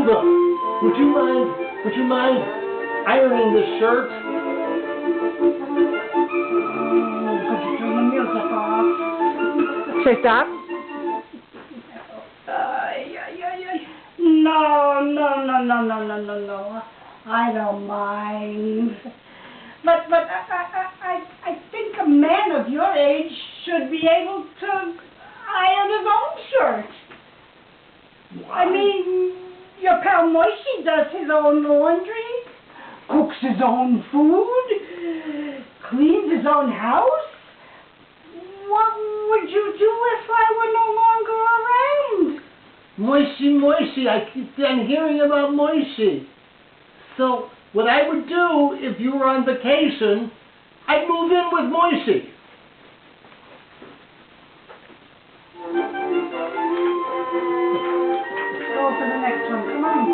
Golda, would you mind ironing this shirt? Could you turn the music off? Should I stop? No. I don't mind. But I think a man of your age should be able to iron his own shirt. What? I mean, your pal Moishy does his own laundry, cooks his own food, cleans his own house. What would you do if I were no longer around? Moishy, I keep on hearing about Moishy. So, what I would do if you were on vacation, I'd move in with Moishy.